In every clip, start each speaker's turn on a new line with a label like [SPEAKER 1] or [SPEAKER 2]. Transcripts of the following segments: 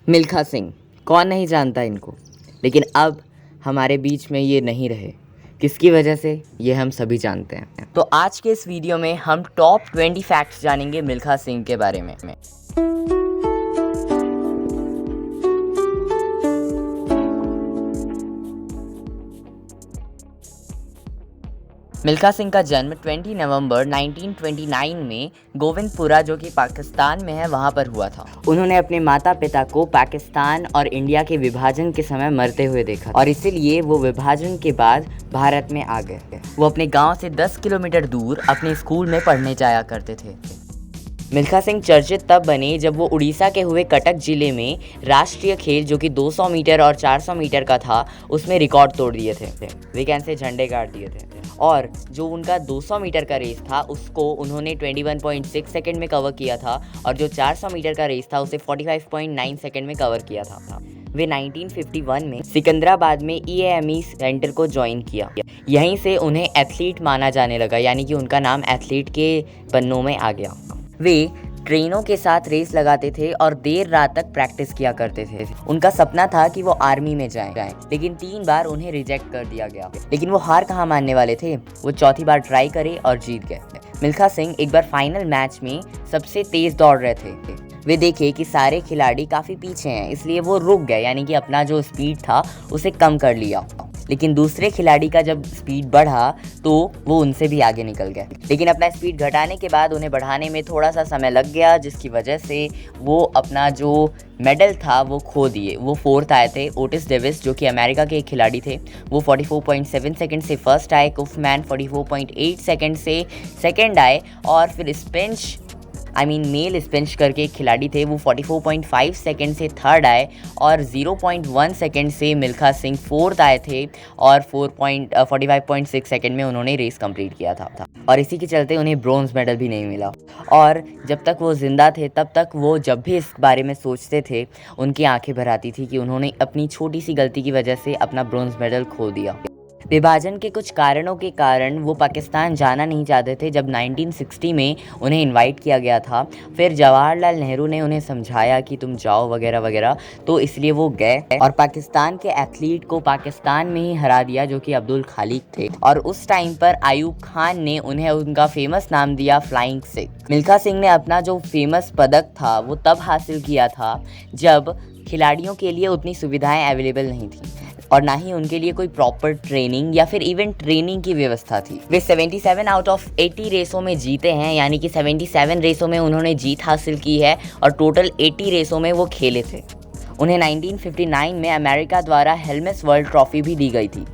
[SPEAKER 1] मिल्खा सिंह, कौन नहीं जानता इनको। लेकिन अब हमारे बीच में ये नहीं रहे। किसकी वजह से, ये हम सभी जानते हैं। तो आज के इस वीडियो में हम टॉप 20 फैक्ट्स जानेंगे मिल्खा सिंह के बारे में। मिल्खा सिंह का जन्म 20 नवंबर 1929 में गोविंदपुरा, जो कि पाकिस्तान में है, वहाँ पर हुआ था। उन्होंने अपने माता पिता को पाकिस्तान और इंडिया के विभाजन के समय मरते हुए देखा और इसीलिए वो विभाजन के बाद भारत में आ गए। वो अपने गांव से 10 किलोमीटर दूर अपने स्कूल में पढ़ने जाया करते थे। मिल्खा सिंह चर्चित तब बने जब वो उड़ीसा के हुए कटक जिले में राष्ट्रीय खेल, जो कि 200 मीटर और 400 मीटर का था, उसमें रिकॉर्ड तोड़ दिए थे। वीकेंड से झंडे गाड़ दिए थे और जो उनका 200 मीटर का रेस था उसको उन्होंने 21.6 सेकंड में कवर किया था और जो 400 मीटर का रेस था उसे 45.9 सेकंड में कवर किया था। वे 1951 में सिकंदराबाद में EAME सेंटर को ज्वाइन किया। यहीं से उन्हें एथलीट माना जाने लगा, यानी कि उनका नाम एथलीट के पन्नों में आ गया। वे ट्रेनों के साथ रेस लगाते थे और देर रात तक प्रैक्टिस किया करते थे। उनका सपना था कि वो आर्मी में जाएं, लेकिन 3 बार उन्हें रिजेक्ट कर दिया गया। लेकिन वो हार कहाँ मानने वाले थे, वो चौथी बार ट्राई करे और जीत गए। मिल्खा सिंह एक बार फाइनल मैच में सबसे तेज दौड़ रहे थे। वे देखे कि सारे खिलाड़ी काफ़ी पीछे हैं, इसलिए वो रुक गए, यानी कि अपना जो स्पीड था उसे कम कर लिया। लेकिन दूसरे खिलाड़ी का जब स्पीड बढ़ा तो वो उनसे भी आगे निकल गए। लेकिन अपना स्पीड घटाने के बाद उन्हें बढ़ाने में थोड़ा सा समय लग गया, जिसकी वजह से वो अपना जो मेडल था वो खो दिए। वो 4th आए थे। ओटिस डेविस, जो कि अमेरिका के एक खिलाड़ी थे, वो 44.7 सेकंड से फर्स्ट आए। कुफमैन 44.8 सेकंड से सेकंड आए और फिर मेल स्पेंच करके एक खिलाड़ी थे, वो 44.5 सेकंड से थर्ड आए और 0.1 सेकंड से मिल्खा सिंह 4th आए थे और 45.6 सेकंड में उन्होंने रेस कंप्लीट किया था और इसी के चलते उन्हें ब्रोंज मेडल भी नहीं मिला। और जब तक वो जिंदा थे तब तक वो जब भी इस बारे में सोचते थे उनकी आंखें भर आती थी कि उन्होंने अपनी छोटी सी गलती की वजह से अपना ब्रोंज मेडल खो दिया। विभाजन के कुछ कारणों के कारण वो पाकिस्तान जाना नहीं चाहते थे। जब 1960 में उन्हें इनवाइट किया गया था, फिर जवाहरलाल नेहरू ने उन्हें समझाया कि तुम जाओ वगैरह वगैरह, तो इसलिए वो गए और पाकिस्तान के एथलीट को पाकिस्तान में ही हरा दिया, जो कि अब्दुल खालिक थे। और उस टाइम पर आयूब खान ने उन्हें उनका फेमस नाम दिया फ्लाइंग सिख। मिल्खा सिंह ने अपना जो फेमस पदक था वो तब हासिल किया था जब खिलाड़ियों के लिए उतनी सुविधाएं अवेलेबल नहीं थी और ना ही उनके लिए कोई प्रॉपर ट्रेनिंग या फिर इवन ट्रेनिंग की व्यवस्था थी। वे 77 आउट ऑफ 80 रेसों में जीते हैं, यानी कि 77 रेसों में उन्होंने जीत हासिल की है और टोटल 80 रेसों में वो खेले थे। उन्हें 1959 में अमेरिका द्वारा हेल्मस वर्ल्ड ट्रॉफी भी दी गई थी।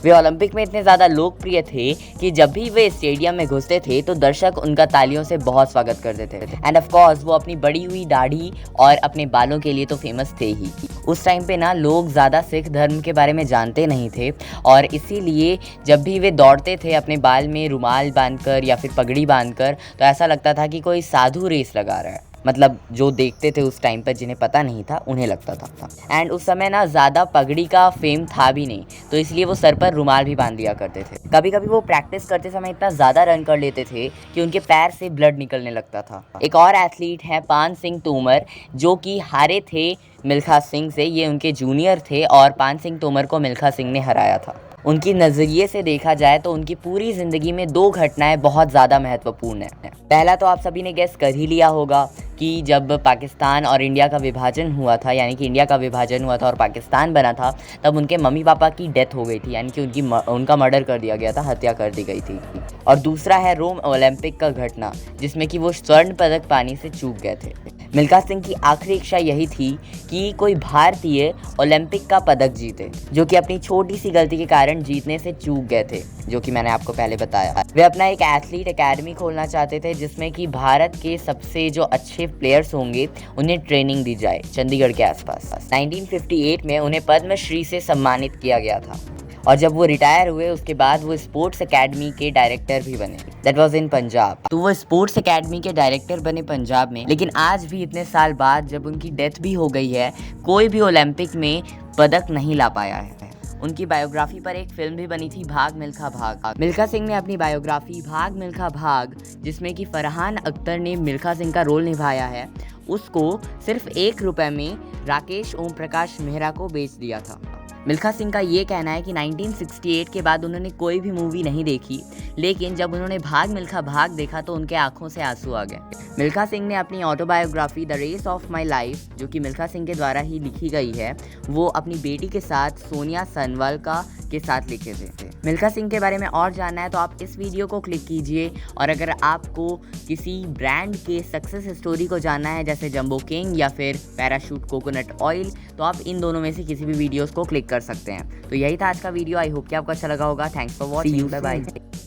[SPEAKER 1] वे ओलंपिक में इतने ज़्यादा लोकप्रिय थे कि जब भी वे स्टेडियम में घुसते थे तो दर्शक उनका तालियों से बहुत स्वागत करते थे। एंड ऑफ कोर्स वो अपनी बड़ी हुई दाढ़ी और अपने बालों के लिए तो फेमस थे ही। उस टाइम पे ना लोग ज़्यादा सिख धर्म के बारे में जानते नहीं थे और इसीलिए जब भी वे दौड़ते थे अपने बाल में रुमाल बांधकर या फिर पगड़ी बांधकर, तो ऐसा लगता था कि कोई साधु रेस लगा रहा है। मतलब जो देखते थे उस टाइम पर, जिन्हें पता नहीं था, उन्हें लगता था। एंड उस समय ना ज़्यादा पगड़ी का फेम था भी नहीं, तो इसलिए वो सर पर रुमाल भी बांध दिया करते थे। कभी कभी वो प्रैक्टिस करते समय इतना ज़्यादा रन कर लेते थे कि उनके पैर से ब्लड निकलने लगता था। एक और एथलीट है पान सिंह तोमर, जो कि हारे थे मिल्खा सिंह से। ये उनके जूनियर थे और पान सिंह तोमर को मिल्खा सिंह ने हराया था। उनकी नज़रिए से देखा जाए तो उनकी पूरी ज़िंदगी में 2 घटनाएं बहुत ज़्यादा महत्वपूर्ण हैं। पहला तो आप सभी ने गेस कर ही लिया होगा कि जब पाकिस्तान और इंडिया का विभाजन हुआ था, यानी कि इंडिया का विभाजन हुआ था और पाकिस्तान बना था, तब उनके मम्मी पापा की डेथ हो गई थी, यानी कि उनका मर्डर कर दिया गया था, हत्या कर दी गई थी। और दूसरा है रोम ओलंपिक का घटना, जिसमें कि वो स्वर्ण पदक पाने से चूक गए थे। मिल्खा सिंह की आखिरी इच्छा यही थी कि कोई भारतीय ओलंपिक का पदक जीते, जो कि अपनी छोटी सी गलती के कारण जीतने से चूक गए थे, जो कि मैंने आपको पहले बताया। वे अपना एक एथलीट एकेडमी खोलना चाहते थे, जिसमें कि भारत के सबसे जो अच्छे प्लेयर्स होंगे उन्हें ट्रेनिंग दी जाए चंडीगढ़ के आसपास। 1958 में उन्हें पद्मश्री से सम्मानित किया गया था और जब वो रिटायर हुए उसके बाद वो स्पोर्ट्स एकेडमी के डायरेक्टर भी बने। That was in Punjab. तो वो स्पोर्ट्स एकेडमी के डायरेक्टर बने पंजाब में। लेकिन आज भी इतने साल बाद जब उनकी डेथ भी हो गई है, कोई भी ओलंपिक में पदक नहीं ला पाया है। उनकी बायोग्राफी पर एक फिल्म भी बनी थी, भाग मिल्खा भाग। मिल्खा सिंह ने अपनी बायोग्राफी भाग मिल्खा भाग, जिसमें कि फरहान अख्तर ने मिल्खा सिंह का रोल निभाया है, उसको सिर्फ 1 रुपए में राकेश ओम प्रकाश मेहरा को बेच दिया था। मिल्खा सिंह का ये कहना है कि 1968 के बाद उन्होंने कोई भी मूवी नहीं देखी, लेकिन जब उन्होंने भाग मिल्खा भाग देखा तो उनके आंखों से आंसू आ गए। मिल्खा सिंह ने अपनी autobiography the race of my life, जो कि मिल्खा सिंह के द्वारा ही लिखी गई है, वो अपनी बेटी के साथ सोनिया सनवालका के साथ लिखे थे। मिल्खा सिंह के बारे में और जानना है तो आप इस वीडियो को क्लिक कीजिए, और अगर आपको किसी ब्रांड के सक्सेस स्टोरी को जानना है जैसे जंबो किंग या फिर पैराशूट कोकोनट ऑयल, तो आप इन दोनों में से किसी भी वीडियोस को क्लिक कर सकते हैं। तो यही था आज का वीडियो। आई होप कि आपको अच्छा लगा होगा। Thanks for watching. Bye bye.